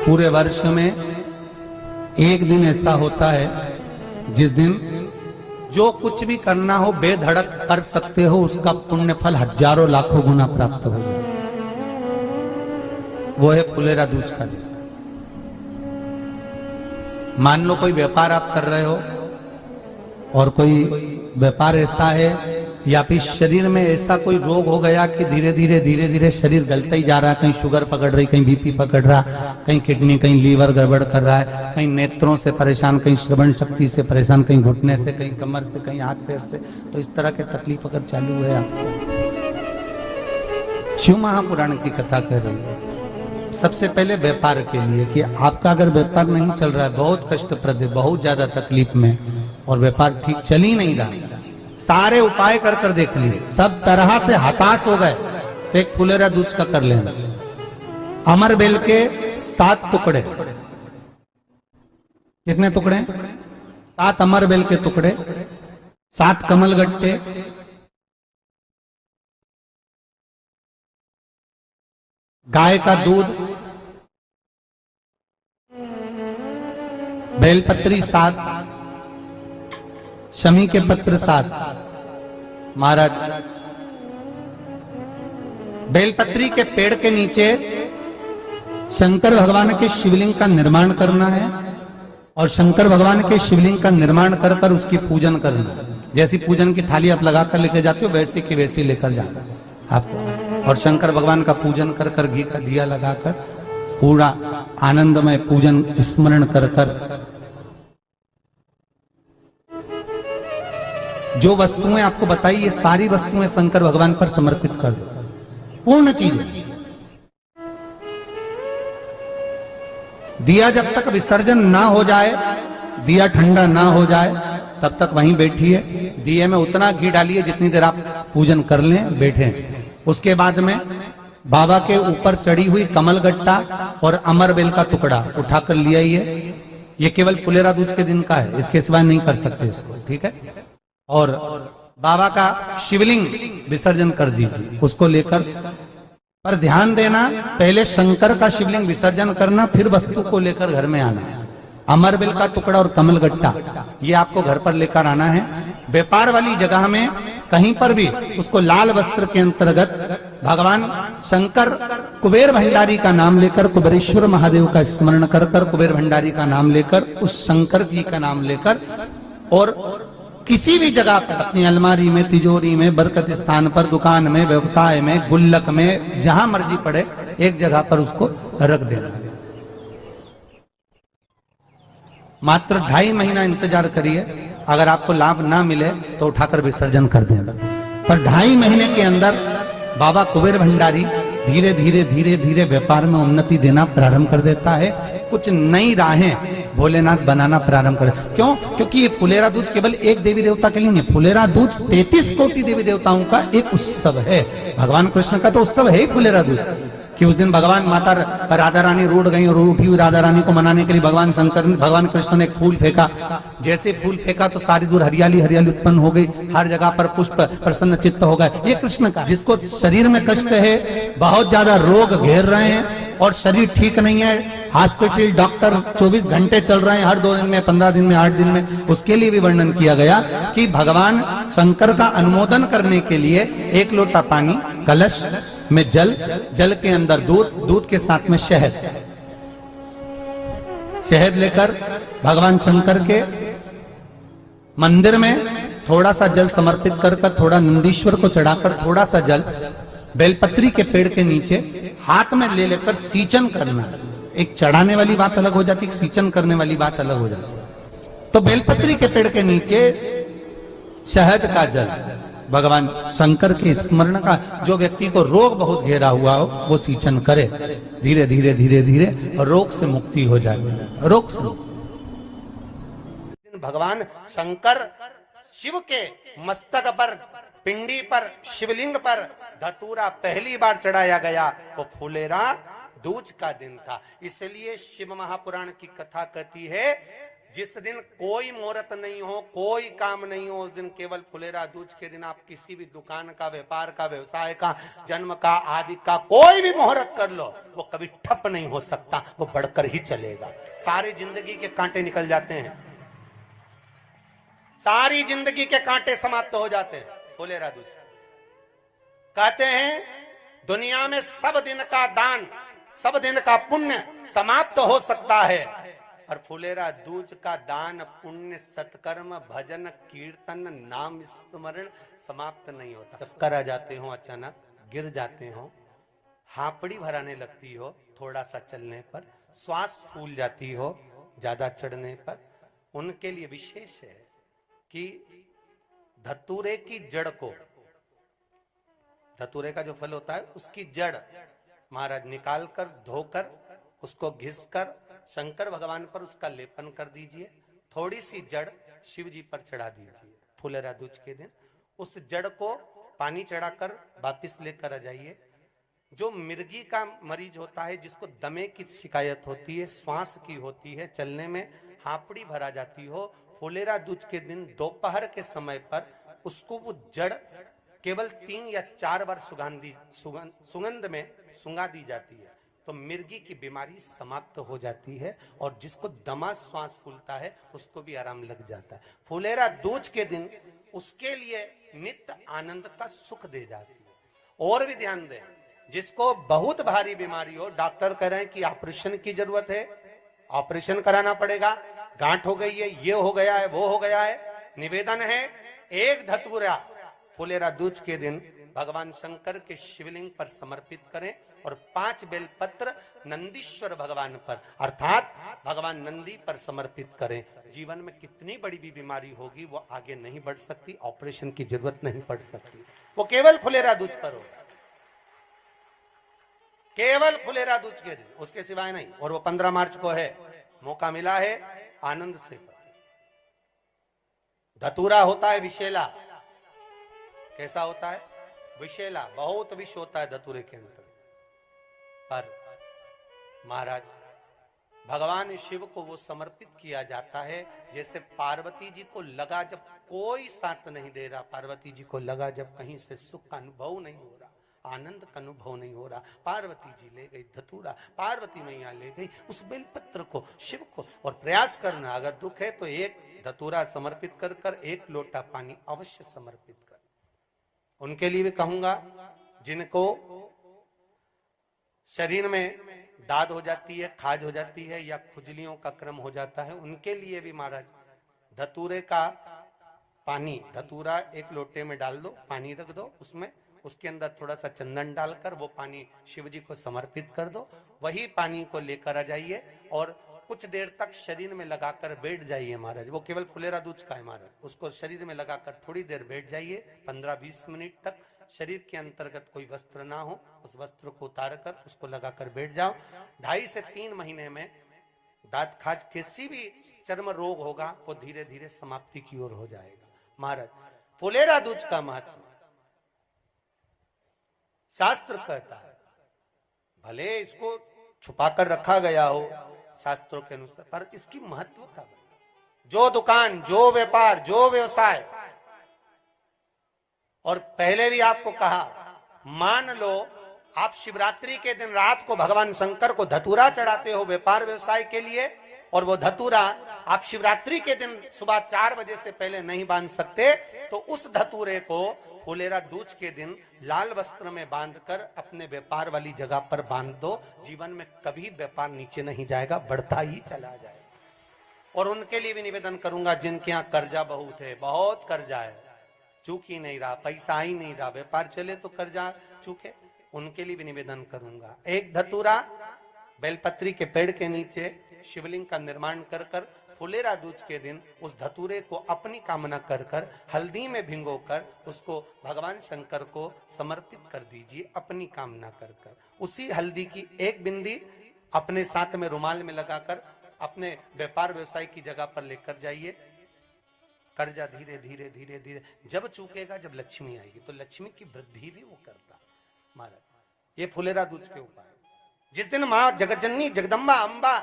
पूरे वर्ष में एक दिन ऐसा होता है जिस दिन जो कुछ भी करना हो बेधड़क कर सकते हो, उसका पुण्य फल हजारों लाखों गुना प्राप्त हो जाए। वो है फुलेरा दूज का दिन। मान लो कोई व्यापार आप कर रहे हो और कोई व्यापार ऐसा है या फिर शरीर में ऐसा कोई रोग हो गया कि धीरे धीरे शरीर गलता ही जा रहा है। कहीं शुगर पकड़ रही, कहीं बीपी पकड़ रहा, कहीं किडनी, कहीं लीवर गड़बड़ कर रहा है, कहीं नेत्रों से परेशान, कहीं श्रवण शक्ति से परेशान, कहीं घुटने से, कहीं कमर से, कहीं हाथ पैर से। तो इस तरह के तकलीफ अगर चालू है आपको, शिव महापुराण की कथा कर रही है। सबसे पहले व्यापार के लिए कि आपका अगर व्यापार नहीं चल रहा है, बहुत कष्टप्रद है, बहुत ज्यादा तकलीफ में, और व्यापार ठीक चल ही नहीं रहा, सारे उपाय कर कर देख लिए, सब तरह से हताश हो गए, तो एक फुलेरा दूज का कर लेना। अमर बेल के 7 टुकड़े। कितने टुकड़े? 7 अमर बेल के टुकड़े, 7 कमल गट्टे, गाय का दूध, बेलपत्री 7, शमी के पत्र 7। महाराज, बेलपत्री के पेड़ के नीचे शंकर भगवान के शिवलिंग का निर्माण करना है और शंकर भगवान के शिवलिंग का निर्माण कर कर उसकी पूजन करना है। जैसी पूजन की थाली आप लगाकर लेके जाते हो वैसे की वैसी लेकर जाना आपको, और शंकर भगवान का पूजन कर कर, घी का दिया लगाकर पूरा आनंदमय पूजन स्मरण कर कर जो वस्तुएं आपको बताई, ये सारी वस्तुएं शंकर भगवान पर समर्पित कर दो। पूर्ण चीजें। दिया जब तक विसर्जन ना हो जाए, दिया ठंडा ना हो जाए, तब तक वहीं बैठिए। दिए में उतना घी डालिए जितनी देर आप पूजन कर लें, बैठे। उसके बाद में बाबा के ऊपर चढ़ी हुई कमल गट्टा और अमर बेल का टुकड़ा उठाकर ले आइए। ये केवल फुलेरा दूज के दिन का है, इसके सिवाय नहीं कर सकते इसको, ठीक है। और बाबा का शिवलिंग विसर्जन कर दीजिए, उसको लेकर, पर ध्यान देना, पहले शंकर का शिवलिंग विसर्जन करना, फिर वस्तु को लेकर घर में आना। अमर बेल का टुकड़ा और कमल गट्टा ये आपको घर पर लेकर आना है। व्यापार वाली जगह में कहीं पर भी उसको लाल वस्त्र के अंतर्गत भगवान शंकर कुबेर भंडारी का नाम लेकर, कुबेरेश्वर महादेव का स्मरण कर कर, कुबेर भंडारी का नाम लेकर, उस शंकर जी का नाम लेकर, और किसी भी जगह पर, अपनी अलमारी में, तिजोरी में, बरकत स्थान पर, दुकान में, व्यवसाय में, गुल्लक में, जहां मर्जी पड़े, एक जगह पर उसको रख देना। मात्र 2.5 महीना इंतजार करिए, अगर आपको लाभ ना मिले तो उठाकर विसर्जन कर देना। पर 2.5 महीने के अंदर बाबा कुबेर भंडारी धीरे धीरे व्यापार में उन्नति देना प्रारंभ कर देता है। कुछ नई राहें भोलेनाथ बनाना प्रारंभ कर। क्यों? क्योंकि ये फुलेरा दूज केवल एक देवी देवता के लिए नहीं, फुलेरा दूज 33 कोटि देवी देवताओं का एक उत्सव है। भगवान कृष्ण का तो उत्सव है ही फुलेरा दूज, कि उस दिन भगवान माता राधा रानी रूठ गई और उठी हुई राधा रानी को मनाने के लिए भगवान कृष्ण ने एक फूल फेंका। जैसे फूल फेंका तो सारी दूर हरियाली उत्पन्न हो गई, हर जगह पर पुष्प प्रसन्न चित्त हो गए। ये कृष्ण का, जिसको शरीर में कष्ट है, बहुत ज्यादा रोग घेर रहे हैं और शरीर ठीक नहीं है, हॉस्पिटल डॉक्टर 24 घंटे चल रहे हैं, हर 2 दिन में, 15 दिन में, 8 दिन में, उसके लिए भी वर्णन किया गया कि भगवान शंकर का अनुमोदन करने के लिए 1 लोटा पानी, कलश में जल, जल के अंदर दूध, दूध के साथ में शहद, शहद लेकर भगवान शंकर के मंदिर में थोड़ा सा जल समर्पित कर कर, थोड़ा नंदीश्वर को चढ़ाकर, थोड़ा सा जल बेलपत्री के पेड़ के नीचे हाथ में ले लेकर सींचन करना। एक चढ़ाने वाली बात अलग हो जाती, एक सींचन करने वाली बात अलग हो जाती। तो बेलपत्री के पेड़ के नीचे शहद का जल, भगवान शंकर के स्मरण का, जो व्यक्ति को रोग बहुत घेरा हुआ हो वो सींचन करे, धीरे धीरे रोग से मुक्ति हो जाती है। रोग से भगवान शंकर शिव के मस्तक पर, पिंडी पर, शिवलिंग पर धतूरा पहली बार चढ़ाया गया तो फुलेरा दूज का दिन था। इसलिए शिव महापुराण की कथा कहती है जिस दिन कोई मुहूर्त नहीं हो, कोई काम नहीं हो, उस दिन केवल फुलेरा दूज के दिन आप किसी भी दुकान का, व्यापार का, व्यवसाय का, जन्म का, आदि का कोई भी मुहूर्त कर लो, वो कभी ठप नहीं हो सकता, वो बढ़कर ही चलेगा। सारी जिंदगी के कांटे निकल जाते हैं, सारी जिंदगी के कांटे समाप्त हो जाते हैं फुलेरा दूज। कहते हैं दुनिया में सब दिन का दान, सब दिन का पुण्य समाप्त हो सकता है, और फुलेरा दूज का दान, पुण्य, सत्कर्म, भजन, कीर्तन, नाम स्मरण समाप्त नहीं होता। चक्कर आ जाते हो, अचानक गिर जाते हो, हापड़ी भराने लगती हो थोड़ा सा चलने पर, श्वास फूल जाती हो ज्यादा चढ़ने पर, उनके लिए विशेष है कि धतूरे की जड़ को, धतूरे का जो फल होता है उसकी जड़ महाराज निकाल कर, धोकर, उसको घिस कर शंकर भगवान पर उसका लेपन कर दीजिए। थोड़ी सी जड़ शिव जी पर चढ़ा दीजिए फुलेरा दूज के दिन। उस जड़ को पानी चढ़ाकर वापिस लेकर आ जाइए। जो मिर्गी का मरीज होता है, जिसको दमे की शिकायत होती है, श्वास की होती है, चलने में हापड़ी भरा जाती हो, फुलेरा दूज के दिन दोपहर के समय पर उसको वो जड़ केवल 3 या 4 बार सुगंध में सुंगा दी जाती है, तो मिर्गी की बीमारी समाप्त हो जाती है, और जिसको दमा श्वास फूलता है उसको भी आराम लग जाता है। फुलेरा दूज के दिन उसके लिए नित्य आनंद का सुख दे जाती है। और भी ध्यान दें, जिसको बहुत भारी बीमारी हो, डॉक्टर कह रहे हैं कि ऑपरेशन की जरूरत है, ऑपरेशन कराना पड़ेगा, गांठ हो गई है, ये हो गया है, वो हो गया है, निवेदन है एक धतूरा फुलेरा दूज के दिन भगवान शंकर के शिवलिंग पर समर्पित करें, और 5 बेलपत्र नंदीश्वर भगवान पर अर्थात भगवान नंदी पर समर्पित करें। जीवन में कितनी बड़ी भी बीमारी होगी वो आगे नहीं बढ़ सकती, ऑपरेशन की जरूरत नहीं पड़ सकती, वो केवल फुलेरा दूज पर हो, केवल फुलेरा दूज के दिन, उसके सिवाय नहीं। और वो 15 मार्च को है, मौका मिला है, आनंद से। धतूरा होता है विषैला, कैसा होता है? विषैला, बहुत विष होता है धतूरे के अंदर। पर महाराज भगवान शिव को वो समर्पित किया जाता है, जैसे पार्वती जी को लगा जब कोई साथ नहीं दे रहा, पार्वती जी को लगा जब कहीं से सुख का अनुभव नहीं हो रहा, आनंद का अनुभव नहीं हो रहा, पार्वती जी ले गई धतूरा, पार्वती मैया ले गई उस बेलपत्र को शिव को। और प्रयास करना, अगर दुख है तो एक धतूरा समर्पित कर कर 1 लोटा पानी अवश्य समर्पित कर। उनके लिए भी कहूंगा जिनको शरीर में दाद हो जाती है, खाज हो जाती है, या खुजलियों का क्रम हो जाता है, उनके लिए भी महाराज धतूरे का पानी, धतूरा 1 लोटे में डाल दो, पानी रख दो उसमें, उसके अंदर थोड़ा सा चंदन डालकर वो पानी शिव जी को समर्पित कर दो। वही पानी को लेकर आ जाइए और कुछ देर तक शरीर में लगाकर बैठ जाइए महाराज। वो केवल फुलेरा दूज का है महाराज, उसको शरीर में लगाकर थोड़ी देर बैठ जाइए, 15-20 मिनट तक। शरीर के अंतर्गत कोई वस्त्र ना हो, उस वस्त्र को उतार कर उसको लगाकर बैठ जाओ। 2.5 से 3 महीने में दांत खाज, किसी भी चर्म रोग होगा वो धीरे धीरे समाप्ति की ओर हो जाएगा। महाराज फुलेरा दूज का महत्व शास्त्र कहता है, भले इसको छुपाकर रखा गया हो शास्त्रों के अनुसार, पर इसकी महत्वता, जो दुकान, जो व्यापार, जो व्यवसाय, और पहले भी आपको कहा, मान लो आप शिवरात्रि के दिन रात को भगवान शंकर को धतूरा चढ़ाते हो व्यापार व्यवसाय के लिए, और वो धतूरा आप शिवरात्रि के दिन सुबह 4 बजे से पहले नहीं बांध सकते, तो उस धतूरे को फुलेरा दूज के दिन लाल वस्त्र में बांधकर अपने व्यापार वाली जगह पर बांध दो। जीवन में कभी व्यापार नीचे नहीं जाएगा, बढ़ता ही चला जाएगा। और उनके लिए भी निवेदन करूंगा जिनके यहाँ कर्जा बहुत है, बहुत कर्जा है, चूक ही नहीं रहा, पैसा ही नहीं रहा, व्यापार चले तो कर्जा चूके, उनके लिए भी निवेदन करूंगा, एक धतूरा बेलपत्री के पेड़ के नीचे शिवलिंग का निर्माण कर कर फुलेरा दूज के दिन उस धतूरे को अपनी कामना कर कर हल्दी में भिंगोकर उसको भगवान शंकर को समर्पित कर दीजिए अपनी कामना कर कर। उसी हल्दी की 1 बिंदी अपने साथ में रुमाल में लगाकर अपने व्यापार व्यवसाय की जगह पर लेकर जाइए। कर्जा धीरे धीरे धीरे धीरे जब चूकेगा, जब लक्ष्मी आएगी, तो लक्ष्मी की वृद्धि भी वो करता। महाराज ये फुलेरा दूज के उपाय। जिस दिन माँ जगतजननी जगदम्बा अम्बा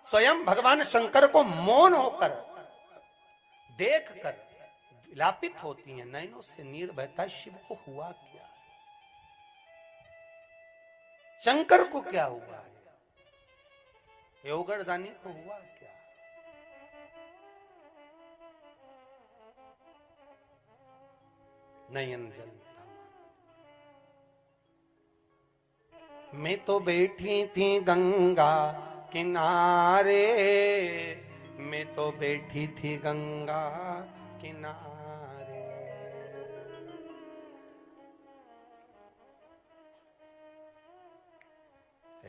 स्वयं भगवान शंकर को मौन होकर देखकर विलापित होती हैं, नैनों से नीर बहता है, शिव को हुआ क्या, शंकर को क्या हुआ है, योगरदानी को हुआ क्या। नयन जलता मैं तो बैठी थी गंगा किनारे, मैं तो बैठी थी गंगा किनारे,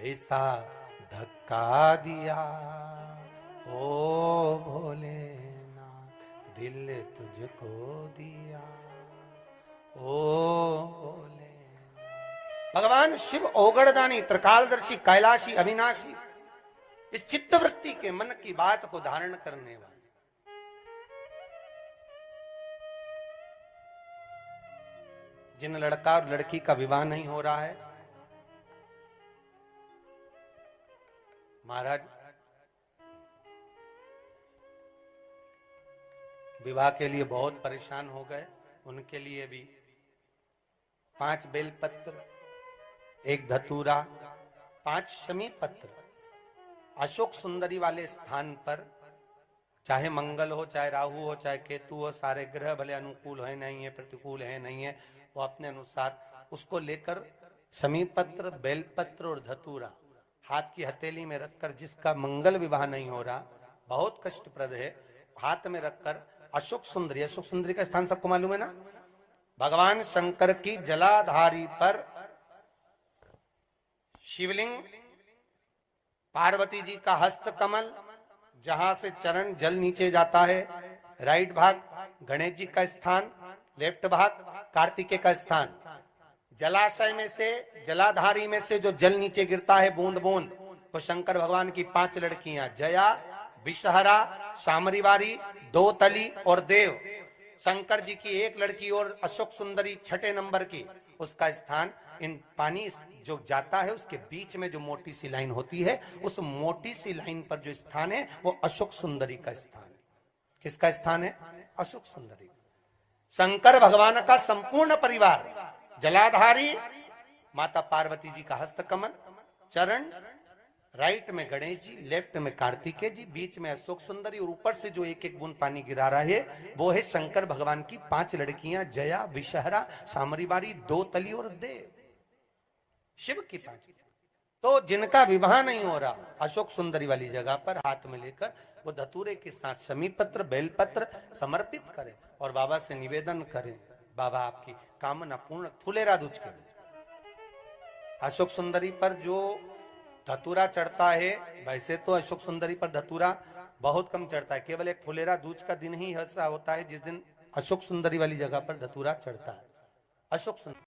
ऐसा धक्का दिया ओ भोलेनाथ, दिल तुझको दिया ओ भोलेनाथ। भगवान शिव ओगड़दानी, त्रिकालदर्शी, कैलाशी, अविनाशी, इस चित्तवृत्ति के मन की बात को धारण करने वाले, जिन लड़का और लड़की का विवाह नहीं हो रहा है, महाराज विवाह के लिए बहुत परेशान हो गए, उनके लिए भी 5 बेलपत्र, 1 धतूरा, 5 शमी पत्र अशोक सुंदरी वाले स्थान पर, चाहे मंगल हो, चाहे राहु हो, चाहे केतु हो, सारे ग्रह भले अनुकूल है नहीं है, प्रतिकूल है नहीं है, वो अपने अनुसार उसको लेकर शमी पत्र, बेलपत्र और धतूरा हाथ की हथेली में रखकर, जिसका मंगल विवाह नहीं हो रहा, बहुत कष्टप्रद है, हाथ में रखकर अशोक सुंदरी, अशोक सुंदरी का स्थान सबको मालूम है ना, भगवान शंकर की जलाधारी पर शिवलिंग, पार्वती जी का हस्त कमल, जहां से चरण जल नीचे जाता है, राइट भाग गणेश जी का स्थान, लेफ्ट भाग कार्तिकेय का स्थान, जलाशय में से, जलाधारी में से जो जल नीचे गिरता है बूंद बूंद, वो शंकर भगवान की 5 लड़कियां, जया, विषहरा, शामरीवारी, दो तली और देव, शंकर जी की 1 लड़की और अशोक सुंदरी 6 नंबर की, उसका स्थान, इन पानी जो जाता है उसके बीच में जो मोटी सी लाइन होती है, उस मोटी सी लाइन पर जो स्थान है वो अशोक सुंदरी का स्थान है। किसका स्थान है? अशोक सुंदरी। शंकर भगवान का संपूर्ण परिवार, जलाधारी माता पार्वती जी का हस्तकमल, चरण, राइट में गणेश जी, लेफ्ट में कार्तिकेय जी, बीच में अशोक सुंदरी, और ऊपर से जो 1-1 बूंद पानी गिरा रहा है वो है शंकर भगवान की 5 लड़कियां, जया, विषहरा, शामरीवारी, दो तली और देव, शिव की 5। तो जिनका विवाह नहीं हो रहा, अशोक सुंदरी वाली जगह पर हाथ में लेकर वो धतूरे के साथ शमी पत्र, बेलपत्र समर्पित करें और बाबा से निवेदन करें, बाबा आपकी कामना पूर्ण, फुलेरा दूज करें। अशोक सुंदरी पर जो धतूरा चढ़ता है, वैसे तो अशोक सुंदरी पर धतूरा बहुत कम चढ़ता है, केवल एक फुलेरा दूज का दिन ही ऐसा होता है जिस दिन अशोक सुंदरी वाली जगह पर धतूरा चढ़ता है। अशोक सुंदरी